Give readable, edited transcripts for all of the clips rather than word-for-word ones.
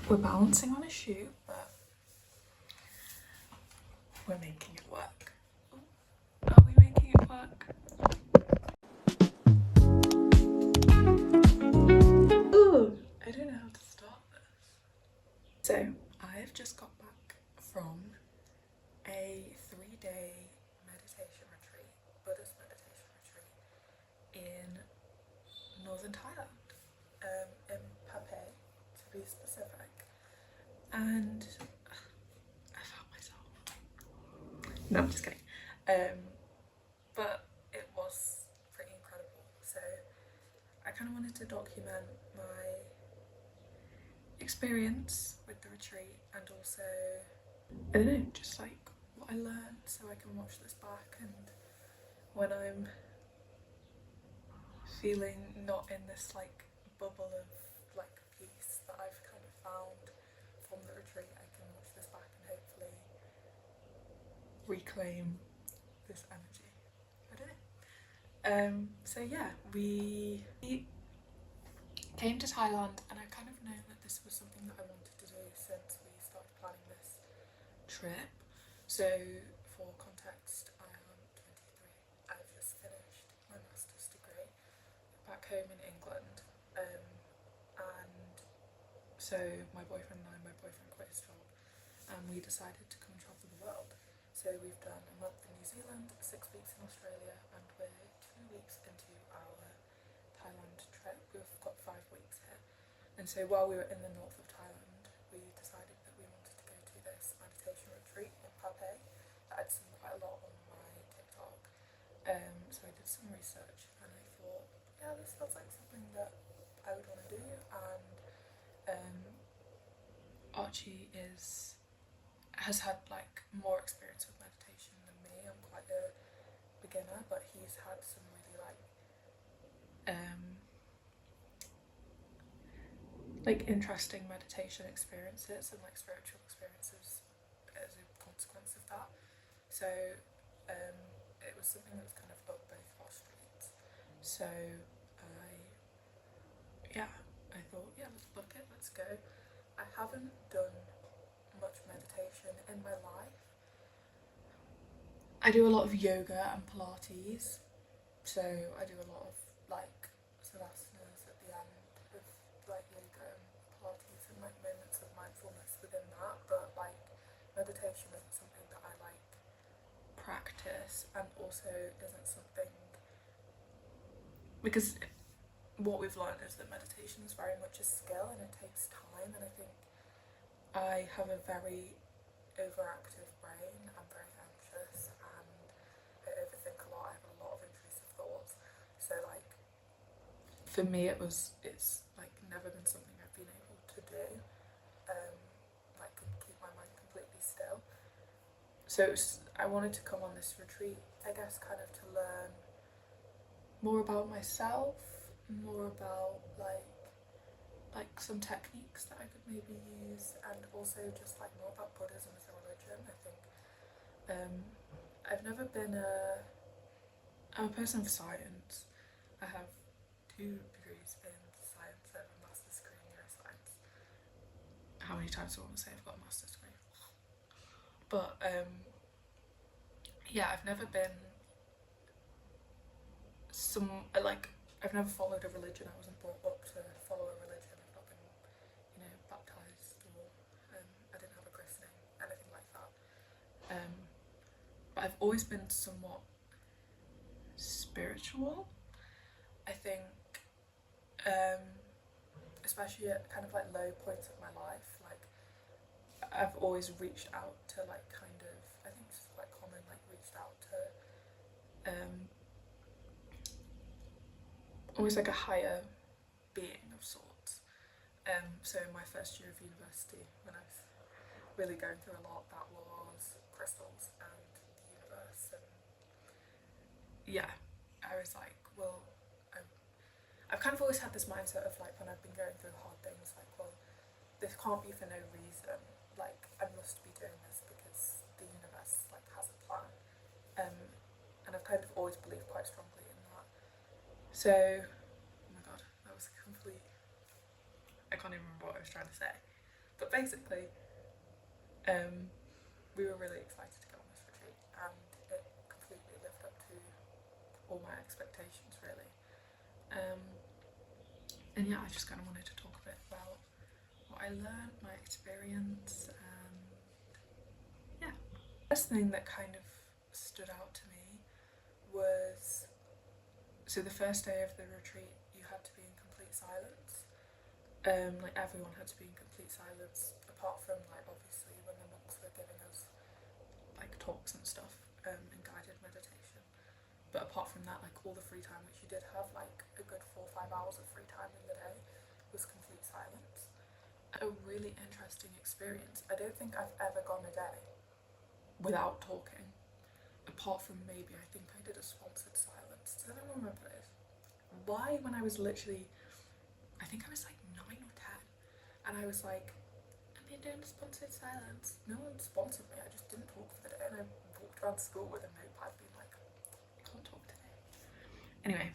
We're balancing on a shoe, but we're making it work. Are we making it work? Ooh, I don't know how to start this. So, I've just got back from a 3-day meditation retreat, Buddhist meditation retreat in northern Thailand, in Pape to be specific, and I found myself. No, I'm just kidding. But it was pretty incredible. So I kind of wanted to document my experience with the retreat and also, I don't know, just like what I learned so I can watch this back and when I'm feeling not in this like bubble of like peace that I've kind of found from the retreat, I can watch this back and hopefully reclaim this energy. I don't know. So yeah, we came to Thailand and I kind of know that this was something that I wanted to do since we started planning this trip. So for context, I am 23. I've just finished my master's degree back home in England, and so my boyfriend quit his job and we decided to come and travel the world. So we've done a month in New Zealand, 6 weeks in Australia, and we're 2 weeks into our Thailand trip. We've got 5 weeks here. And so while we were in the north of Thailand, we decided that we wanted to go to this meditation retreat in Pape that I'd seen quite a lot on my TikTok. So I did some research and I thought, yeah, this feels like something that I would want to do. And Archie has had like more experience with meditation than me. I'm quite a beginner, but he's had some really like interesting meditation experiences and like spiritual experiences as a consequence of that. So it was something that was kind of up both of our streets. So I thought, yeah, let's book it, let's go. I haven't done much meditation in my life. I do a lot of yoga and Pilates, so I do a lot of like savasanas at the end of like yoga and Pilates and like moments of mindfulness within that, but like meditation isn't something that I like practice and also isn't something, because what we've learned is that meditation is very much a skill and it takes time, and I think I have a very overactive brain. I'm very anxious and I overthink a lot. I have a lot of intrusive thoughts. So like for me it's like never been something I've been able to do. Like keep my mind completely still. So I wanted to come on this retreat, I guess, kind of to learn more about myself, more about like some techniques that I could maybe use, and also just like more about Buddhism as a religion. I think I've never been I'm a person of science. I have 2 degrees in science. I have a master's degree in neuroscience. How many times do I want to say I've got a master's degree? But yeah, I've never been I've never followed a religion. I wasn't brought up to follow a religion. I've not been, baptised, or I didn't have a christening, anything like that. But I've always been somewhat spiritual. I think, especially at kind of like low points of my life, like I've always reached out to like kind of, I think this is quite common, like reached out to always like a higher being of sorts. So in my first year of university, when I was really going through a lot, that was crystals and the universe, and yeah, I was like, well, I've kind of always had this mindset of like when I've been going through hard things, like, well, this can't be for no reason. Like I must be doing this because the universe like has a plan, and I've kind of always believed quite strongly in that. So, oh my god, that was a complete, I can't even remember what I was trying to say. But basically, we were really excited to go on this retreat, and it completely lived up to all my expectations, really. And yeah, I just kind of wanted to talk a bit about what I learned, my experience, and yeah. The first thing that kind of stood out to me was, so the first day of the retreat, you had to be in complete silence. Like everyone had to be in complete silence, apart from like obviously when the monks were giving us like talks and stuff, and guided meditation. But apart from that, like all the free time, which you did have like a good 4 or 5 hours of free time in the day, was complete silence. A really interesting experience. I don't think I've ever gone a day without talking, apart from maybe I think I did a sponsored silence. Does anyone remember this? Why, when I was literally, I think I was like 9 or 10, and I was like, I'm doing a sponsored silence. No one sponsored me, I just didn't talk for the day, and I walked around school with a notepad being like, I can't talk today. Anyway,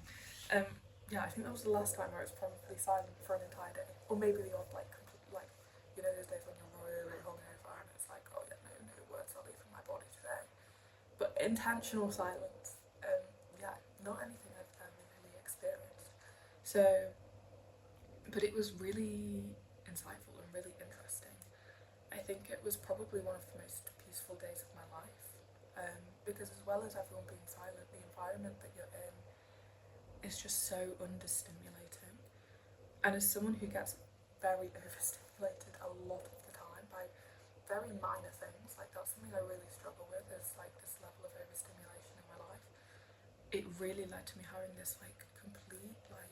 yeah, I think that was the last time I was probably silent for an entire day. Or maybe the odd, like, you know those days when you're really hungover and it's like, oh yeah, no words are leaving my body today. But intentional silence, yeah, not anything I've ever really experienced. So, but it was really insightful and really interesting. I think it was probably one of the most peaceful days of my life, because as well as everyone being silent, the environment that you're in is just so understimulating. And as someone who gets very overstimulated a lot of the time by very minor things, like that's something I really struggle with, is like this level of overstimulation in my life. It really led to me having this like complete like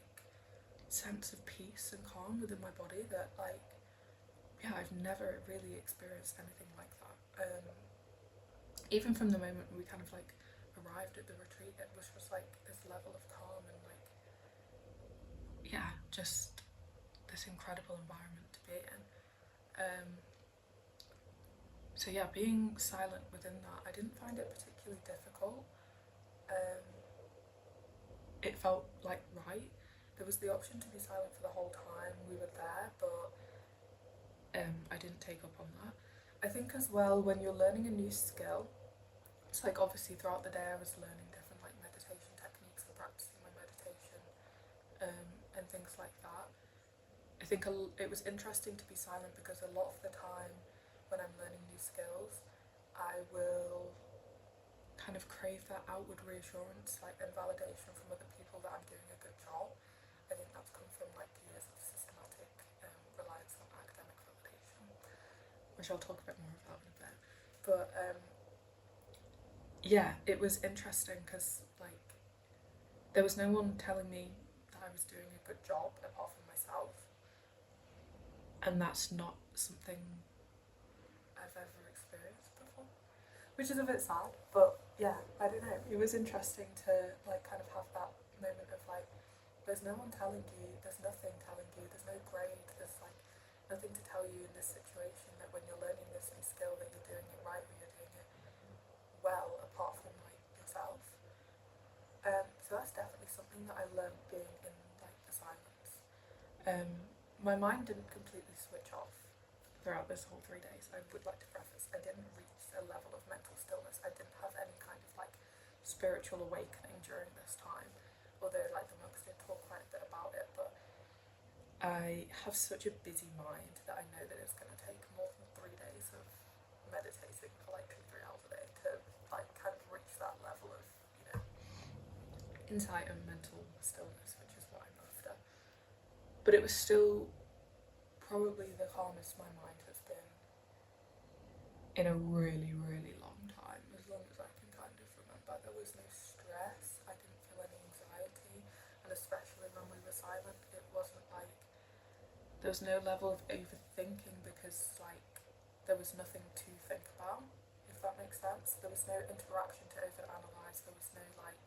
sense of peace and calm within my body that like, yeah, I've never really experienced anything like that. Even from the moment we kind of like arrived at the retreat, it was just like this level of calm and like, yeah, just this incredible environment to be in. So yeah, being silent within that, I didn't find it particularly difficult. It felt like right. There was the option to be silent for the whole time we were there, but I didn't take up on that. I think as well, when you're learning a new skill, it's like obviously throughout the day I was learning different like meditation techniques and practicing my meditation, and things like that. I think it was interesting to be silent because a lot of the time when I'm learning new skills, I will kind of crave that outward reassurance like and validation from other people that I'm doing a good job. I think that's come from like years of systematic reliance on academic validation, which I'll talk a bit more about in a bit. But yeah, it was interesting because like there was no one telling me that I was doing a good job apart from myself, and that's not something I've ever experienced before, which is a bit sad. But yeah, I don't know. It was interesting to like kind of have that moment of like, there's no one telling you, there's nothing telling you, there's no grade, there's like nothing to tell you in this situation that when you're learning this new skill that you're doing it right or you're doing it well, apart from like yourself. So that's definitely something that I learned being in like the silence. My mind didn't completely switch off throughout this whole 3 days. I would like to preface, I didn't reach a level of mental stillness. I didn't have any kind of like spiritual awakening during this time, although like the monks did talk quite a bit about it. But I have such a busy mind that I know that it's going to take more than 3 days of meditating for like 2-3 hours a day to like kind of reach that level of, you know, insight and mental stillness, which is what I'm after. But it was still probably the calmest my mind has been in a really, really long time, as long as I can kind of remember. There was no stress, I didn't feel any anxiety, and especially when we were silent, it wasn't like, there was no level of overthinking because like there was nothing to think about, if that makes sense. There was no interaction to overanalyze, there was no like,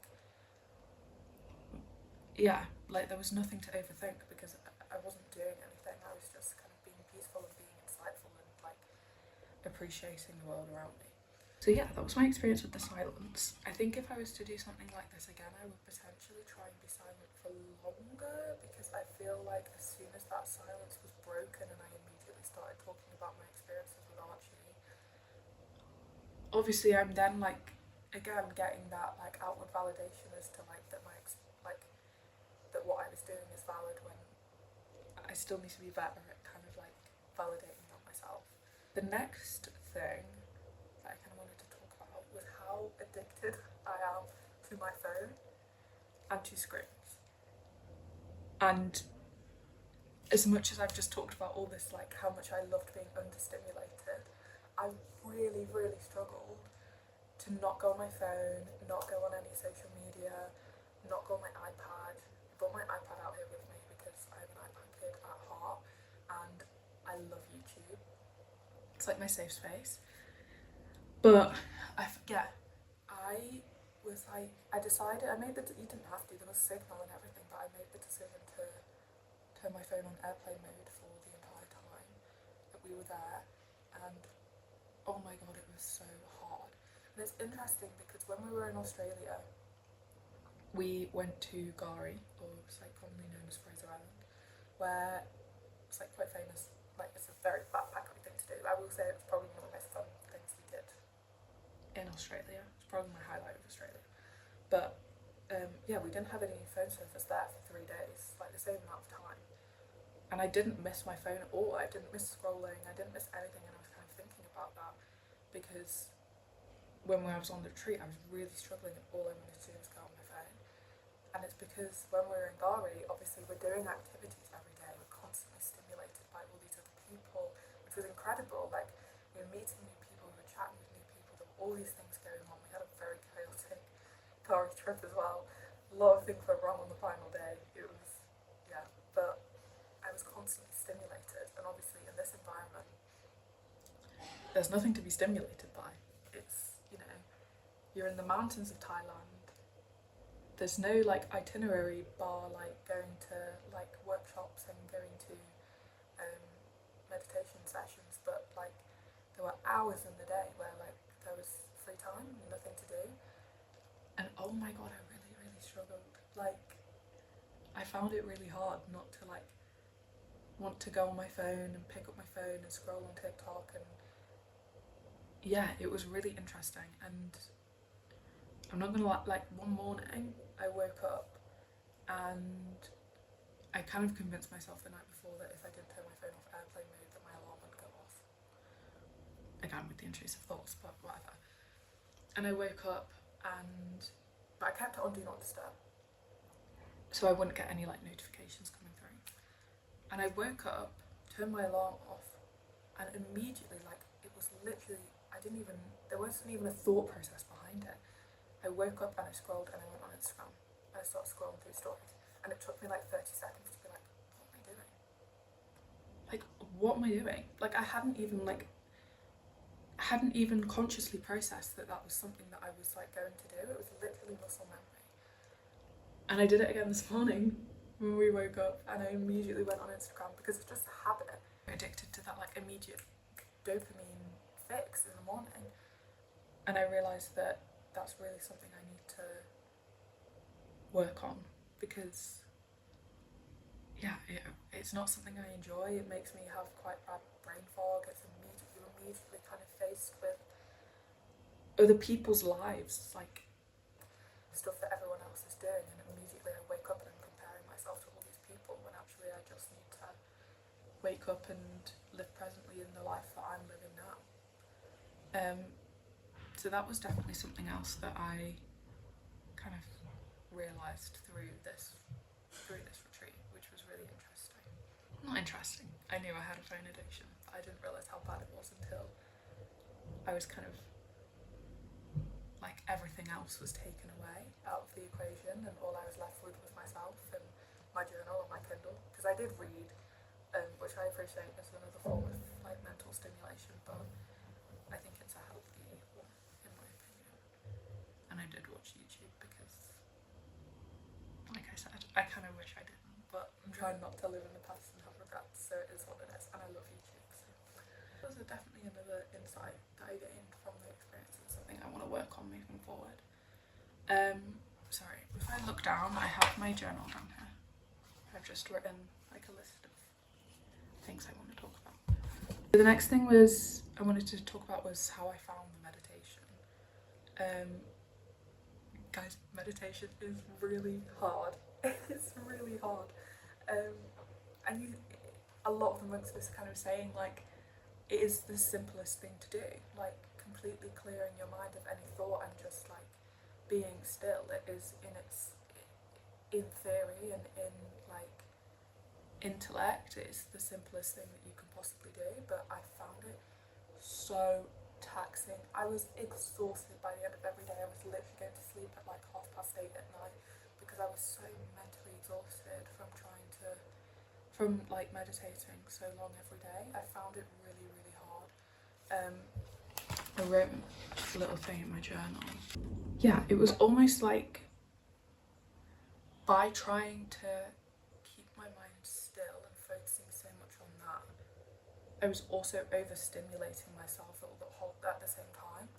yeah, like there was nothing to overthink because I wasn't doing anything. I was just kind of being peaceful and being insightful and like appreciating the world around me. So yeah, that was my experience with the silence. I think if I was to do something like this again, I would potentially try and be silent for longer, because I feel like as soon as that silence was broken and I immediately started talking about about my experiences with Archie, obviously I'm then like again getting that like outward validation as to like that like that what I was doing is valid when I still need to be better at kind of like validating that myself. The next thing that I kind of wanted to talk about was how addicted I am to my phone and to screens. And as much as I've just talked about all this, like how much I loved being understimulated, I really, really struggled to not go on my phone, not go on any social media, not go on my iPad. I brought my iPad out here with me because I'm an iPad kid at heart and I love YouTube. It's like my safe space. But I was like, I decided, you didn't have to, there was signal and everything, but I made the decision to turn my phone on airplane mode for the entire time that we were there. And oh my god, it was so hard. And it's interesting because when we were in Australia, we went to Gari, or it's like commonly known as Fraser Island, where it's like quite famous. Like it's a very backpackery thing to do. I will say it was probably one of the most fun things we did in Australia. It's probably my highlight of Australia. But yeah, we didn't have any phone service there for 3 days, like the same amount of time. And I didn't miss my phone at all. I didn't miss scrolling. I didn't miss anything. And I was kind of thinking about that because when I was on the retreat, I was really struggling, and all I wanted to do was go on my phone. And it's because when we were in Gari, obviously we're doing activities every day. We're constantly stimulated by all these other people, which was incredible. Like we were meeting new people, we were chatting with new people. There were all these things going on. We had a very chaotic Gari trip as well. A lot of things went wrong on the final day. It was, yeah, but I was constantly stimulated, and obviously in this environment, there's nothing to be stimulated by. It's, you know, you're in the mountains of Thailand. There's no like itinerary bar like going to like workshops and going to meditation sessions, but like there were hours in the day where like there was free time and nothing to do. And oh my god, I really, really struggled. Like I found it really hard not to like want to go on my phone and pick up my phone and scroll on TikTok. And yeah, it was really interesting. And I'm not gonna lie, like one morning I woke up and I kind of convinced myself the night before that if I didn't turn my phone off airplane mode that my alarm would go off. Again with the intrusive thoughts, but whatever. And I woke up but I kept it on do not disturb, so I wouldn't get any like notifications coming through. And I woke up, turned my alarm off, and immediately, like it was literally, there wasn't even a thought process behind it. I woke up and I scrolled and I went on Instagram and I started scrolling through stories, and it took me like 30 seconds to be like, what am I doing? Like, what am I doing? Like I hadn't even consciously processed that was something that I was like going to do. It was literally muscle memory. And I did it again this morning when we woke up, and I immediately went on Instagram because it's just a habit. I'm addicted to that like immediate dopamine fix in the morning. And I realised that that's really something I need to work on because yeah, it's not something I enjoy. It makes me have quite bad brain fog. You're immediately kind of faced with other people's lives, like stuff that everyone else is doing, and immediately I wake up and I'm comparing myself to all these people when actually I just need to wake up and live presently in the life that I'm living now. So that was definitely something else that I kind of realised through this retreat, which was really interesting. Not interesting. I knew I had a phone addiction, but I didn't realise how bad it was until I was kind of like everything else was taken away out of the equation, and all I was left with was myself and my journal and my Kindle. Because I did read, which I appreciate as another form of like mental stimulation, but I think it's a healthy one in my opinion. And I did watch YouTube because, like I said, I kind of wish I didn't, but I'm trying not to live in the past and have regrets, so it is what it is, and I love YouTube. So that was definitely another insight that I gained from the experience and something I want to work on moving forward. Sorry, if I look down, I have my journal down here. I've just written like a list of things I want to talk about. The next thing I wanted to talk about was how I found the meditation. Guys, meditation is really hard. It's really hard. And a lot of the monks was kind of saying like it is the simplest thing to do, like completely clearing your mind of any thought and just like being still. It is in theory and in like intellect, it's the simplest thing that you can possibly do, but I found it so taxing. I was exhausted by the end of every day. I was literally going to sleep at like 8:30 at night because I was so mentally exhausted from like meditating so long every day. I found it really, really hard. I wrote a little thing in my journal. Yeah, it was almost like by trying to keep my mind still and focusing so much on that, I was also overstimulating myself at the same time.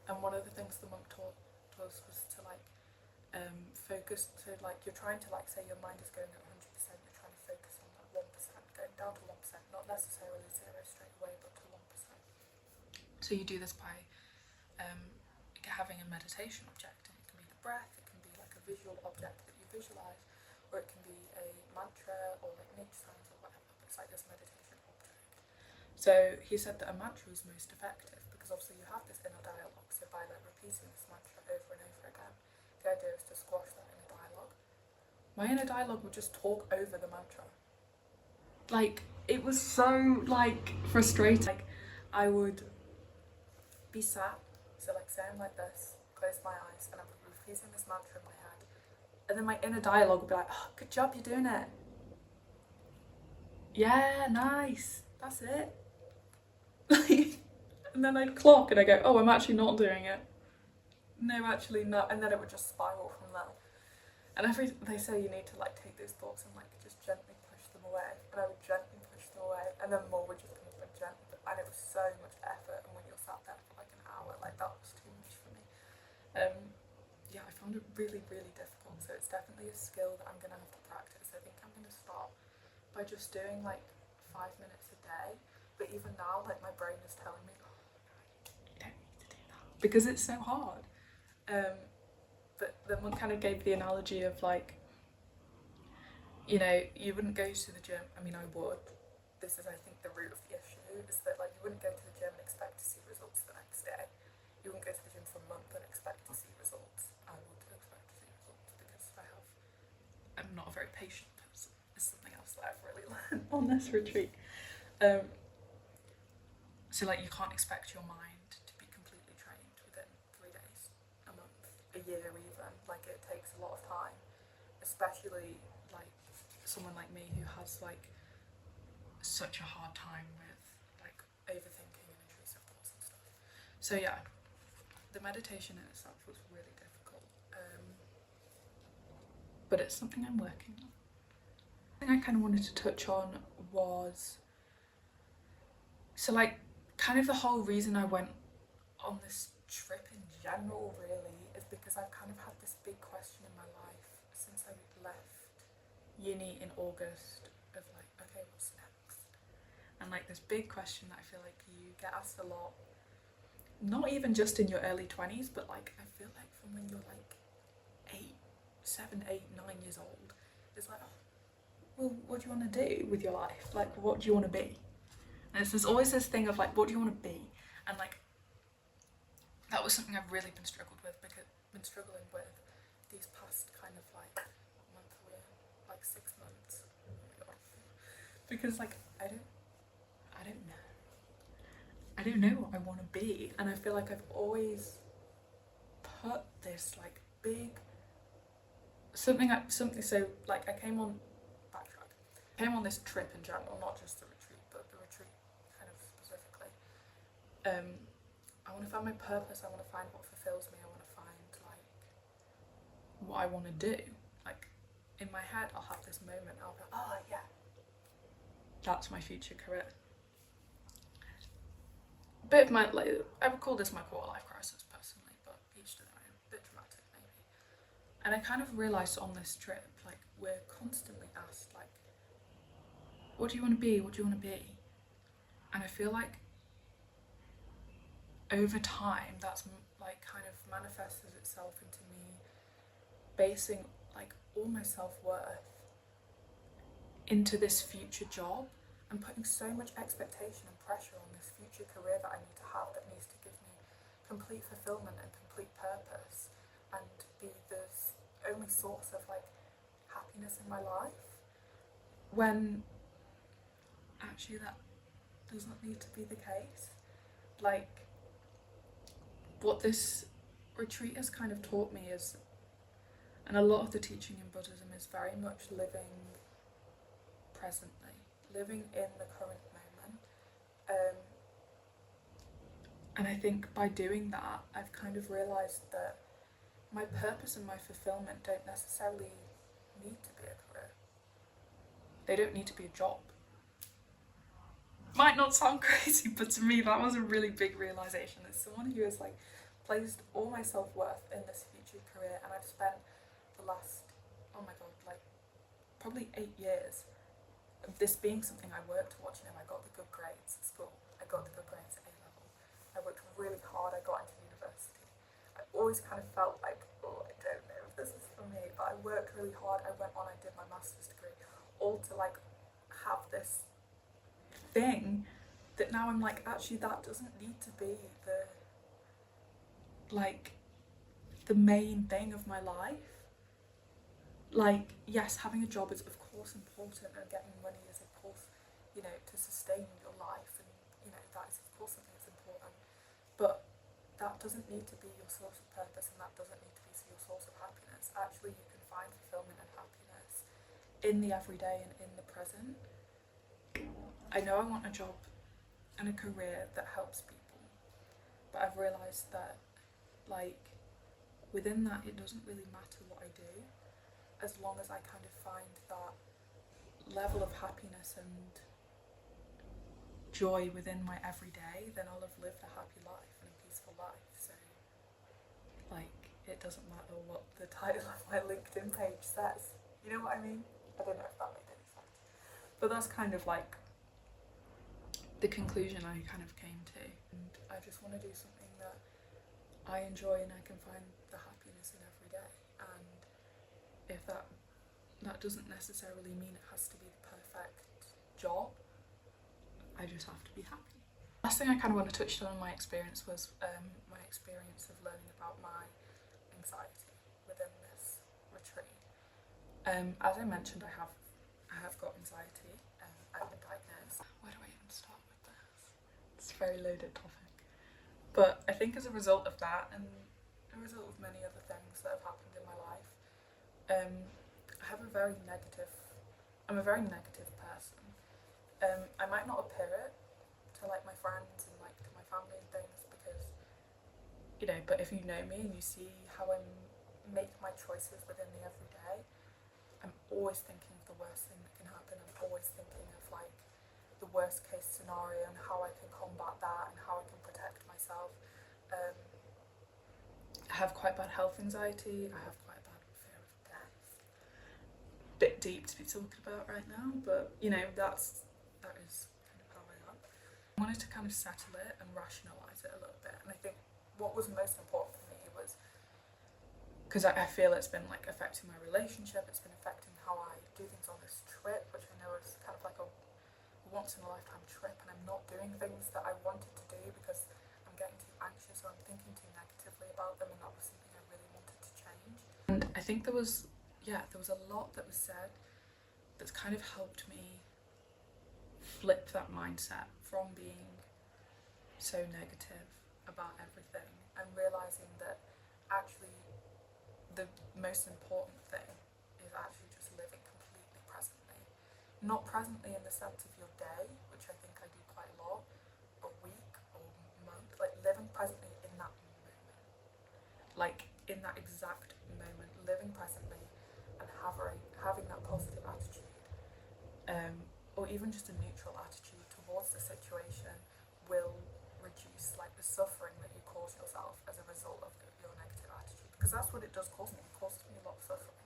And one of the things the monk taught us was to like focus to like, you're trying to like say your mind is going at 100%, you're trying to focus on that 1%, going down to 1%, not necessarily zero straight away, but to 1%. So you do this by having a meditation object, and it can be the breath, it can be like a visual object that you visualize, or it can be a mantra or like nature sounds or whatever, but it's like this meditation object. So he said that a mantra is most effective because obviously you have this inner dialogue, so by like repeating this mantra over and over again, the idea is to squash that inner dialogue. My inner dialogue would just talk over the mantra. Like, it was so like frustrating. Like, I would be sat, so like saying like this, close my eyes, and I'm repeating this mantra in my head, and then my inner dialogue would be like, oh, good job, you're doing it. Yeah, nice, that's it. And then I'd clock and I go, oh, I'm actually not doing it. No, actually not. And then it would just spiral from there. And they say you need to like take those thoughts and like just gently push them away. And I would gently push them away, and then more would just come up and gently. And it was so much effort. And when you're sat there for like an hour, like that was too much for me. Yeah, I found it really, really difficult. So it's definitely a skill that I'm gonna have to practice. I think I'm gonna start by just doing like 5 minutes a day. But even now, like my brain is telling me, oh, you don't need to do that because it's so hard. But the monk kind of gave the analogy of like, you know, you wouldn't go to the gym. I mean, I would. This is, I think, the root of the issue is that like you wouldn't go to the gym and expect to see results the next day. You wouldn't go to the gym for a month and expect to see results. I would expect to see results because I'm not a very patient person. It's something else that I've really learned on this retreat. So like you can't expect your mind to be completely trained within 3 days, a month, a year even. Like it takes a lot of time, especially like someone like me who has like such a hard time with like overthinking and intrusive thoughts and stuff. So yeah, the meditation in itself was really difficult, but it's something I'm working on. The thing I kind of wanted to touch on was, so like kind of the whole reason I went on this trip in general really is because I've kind of had this big question in my life since I left uni in August of like, okay, what's next? And like this big question that I feel like you get asked a lot, not even just in your early 20s, but like I feel like from when you're like 7, 8, 9 years old, it's like, oh, well, what do you want to do with your life? Like, what do you want to be? And there's always this thing of like, what do you want to be? And like, that was something I've really been struggling with these past kind of like month, like 6 months. Oh my god. Because like I don't know what I want to be, and I feel like I've always put this like big something. So like I came on this trip in general, not just the retreat, but the retreat kind of specifically. I want to find my purpose. I want to find what fulfills me. I want to find like what I want to do. Like in my head, I'll have this moment. I'll be like, oh yeah, that's my future career. Bit of my like, I would call this my quarter life crisis personally, but each to their own. A bit dramatic maybe. And I kind of realised on this trip, like we're constantly asked like, what do you want to be? What do you want to be? And I feel like over time that's like kind of manifested itself into me basing like all my self-worth into this future job and putting so much expectation and pressure on this future career that I need to have, that needs to give me complete fulfillment and complete purpose and be the only source of like happiness in my life, when actually that does not need to be the case. Like, what this retreat has kind of taught me is, and a lot of the teaching in Buddhism is very much living presently, living in the current moment. And I think by doing that, I've kind of realised that my purpose and my fulfillment don't necessarily need to be a career. They don't need to be a job. Might not sound crazy, but to me that was a really big realisation. As someone who has like placed all my self-worth in this future career, and I've spent the last, oh my god, like probably 8 years of this being something I worked towards. You know, I got the good grades at school, I got the good grades at A level, I worked really hard, I got into university. I always kind of felt like, oh, I don't know if this is for me, but I worked really hard, I went on, I did my master's degree, all to like have this thing that now I'm like, actually that doesn't need to be the main thing of my life. Like, yes, having a job is of course important, and getting money is of course, you know, to sustain your life, and you know, that is of course something that's important, but that doesn't need to be your source of purpose, and that doesn't need to be your source of happiness. Actually, you can find fulfillment and happiness in the everyday and in the present. I know I want a job and a career that helps people, but I've realised that, like, within that, it doesn't really matter what I do, as long as I kind of find that level of happiness and joy within my everyday, then I'll have lived a happy life and a peaceful life. So, like, it doesn't matter what the title of my LinkedIn page says. You know what I mean? I don't know if that made any sense. But that's kind of like the conclusion I kind of came to. And I just want to do something that I enjoy and I can find the happiness in every day. And if that doesn't necessarily mean it has to be the perfect job, I just have to be happy. Last thing I kind of want to touch on in my experience was my experience of learning about my anxiety within this retreat. As I mentioned, I have got anxiety. I've been diagnosed. Where do I even start with this? It's a very loaded topic. But I think as a result of that, and a result of many other things that have happened in my life, I'm a very negative person. I might not appear it to like my friends and like to my family and things, because, you know, but if you know me and you see how I make my choices within the everyday, I'm always thinking of the worst thing that can happen. I'm always thinking of like the worst case scenario and how I can combat that and how I can protect myself. I have quite bad health anxiety. I have quite bad fear of death. Bit deep to be talking about right now, but you know, that is kind of how I am. I wanted to kind of settle it and rationalise it a little bit, and I think what was most important for me was, because I feel it's been like affecting my relationship, it's been affecting how I do things on this trip, which I know is kind of like a once in a lifetime trip, and I'm not doing things that I wanted to do because I'm getting too anxious or I'm thinking too negatively about them, and that was something I really wanted to change. And I think there was a lot that was said that's kind of helped me flip that mindset from being so negative about everything and realising that actually the most important thing is actually just living completely presently. Not presently in the sense of your day, which I think I do quite a lot, a week or month, like living presently in that moment. Like in that exact moment, living presently and having that positive attitude, or even just a neutral attitude towards the situation, will reduce like the suffering that you cause yourself as a result of your negative attitude, because that's what it does cause me. It causes me a lot of suffering.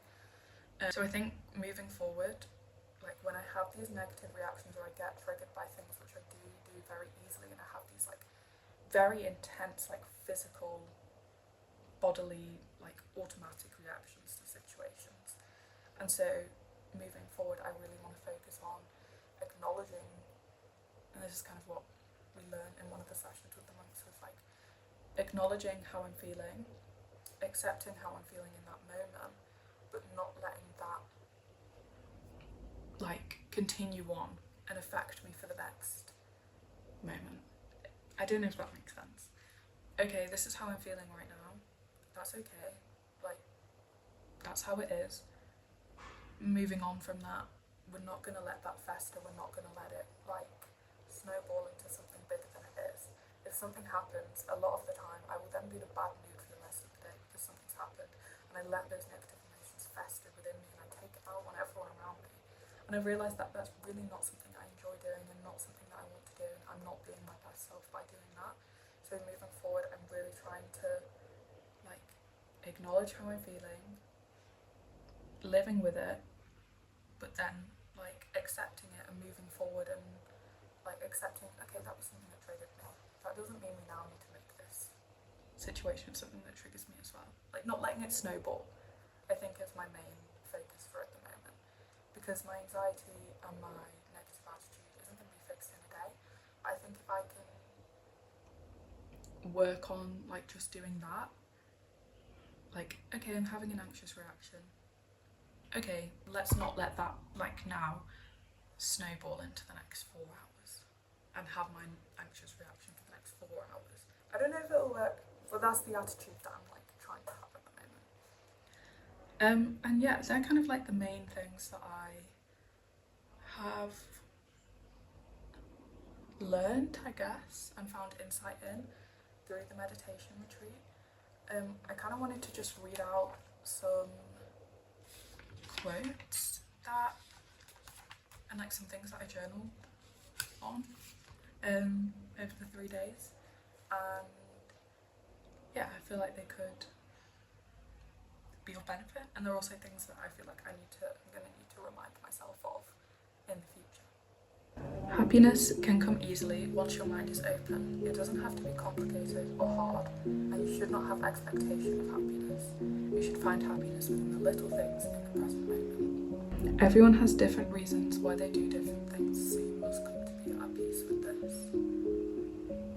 So I think moving forward, like when I have these negative reactions or I get triggered by things which I do very easily, and I have these like very intense like physical, bodily, like automatic reactions to situations. And so moving forward, I really want to focus on acknowledging, and this is kind of what we learned in one of the sessions with the monks, was like acknowledging how I'm feeling, accepting how I'm feeling in that moment, but not letting that like continue on and affect me for the next moment. I don't know if that makes sense. Okay, this is how I'm feeling right now. That's okay. Like, that's how it is. Moving on from that, we're not going to let that fester. We're not going to let it like snowball into something bigger than it is. If something happens, a lot of the time I will then be in a bad mood for the rest of the day because something's happened, and I let those negative emotions fester within me, and I take it out on everyone around me. And I realise that that's really not something I enjoy doing, and not something that I want to do, and I'm not being my best self by doing that. So moving forward, I'm really trying to like acknowledge how I'm feeling, living with it, but then like accepting it and moving forward, and like accepting, okay, that was something that triggered me. That doesn't mean we now need to make this situation something that triggers me as well. Like not letting it snowball, I think, is my main focus for at the moment, because my anxiety and my negative attitude isn't going to be fixed in a day. I think if I can work on like just doing that, like, okay, I'm having an anxious reaction. Okay, let's not let that like now snowball into the next 4 hours and have my anxious reaction for the next 4 hours. I don't know if it'll work, but that's the attitude that I'm like trying to have at the moment. And yeah, they're kind of like the main things that I have learned, I guess, and found insight in through the meditation retreat. I kind of wanted to just read out some quotes that, and like some things that I journaled on over the 3 days, and yeah, I feel like they could be of benefit, and they're also things that I feel like I'm gonna need to remind myself of in the future. Happiness can come easily once your mind is open. It doesn't have to be complicated or hard, and you should not have expectation of happiness. You should find happiness within the little things in the present moment. Everyone has different reasons why they do different things, so you must come to be at peace with this.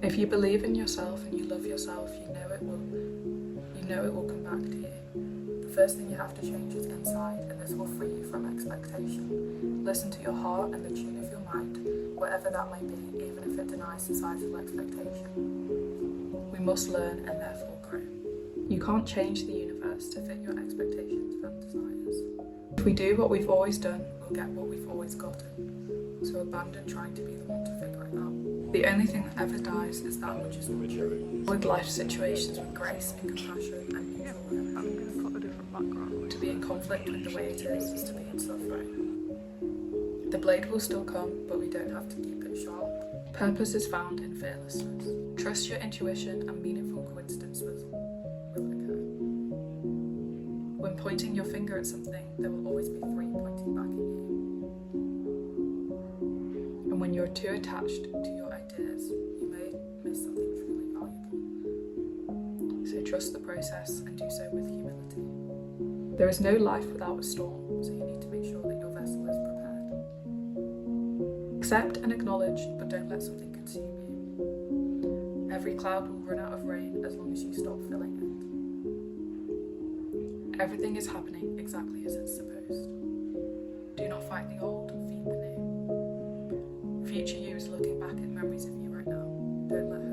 If you believe in yourself and you love yourself, you know it will come back to you. The first thing you have to change is inside, and this will free you from expectation. Listen to your heart and the tune of your mind, whatever that may be, even if it denies societal expectation. We must learn and therefore grow. You can't change the universe to fit your expectations and desires. If we do what we've always done, we'll get what we've always gotten. So abandon trying to be the one to figure it out. The only thing that ever dies is that which is not true. With life situations with grace and compassion and mutual empathy. To be in conflict with the way it is to be in suffering. The blade will still come, but we don't have to keep it sharp. Purpose is found in fearlessness. Trust your intuition, and meaningful coincidences will occur. When pointing your finger at something, there will always be 3 pointing back at you. And when you're too attached to your ideas, you may miss something truly valuable. So trust the process and do so with humility. There is no life without a storm, so you need to make sure that your vessel is prepared. Accept and acknowledge, but don't let something consume you. Every cloud will run out of rain as long as you stop filling it. Everything is happening exactly as it's supposed. Do not fight the old, feed the new. Future you is looking back at memories of you right now. Don't let her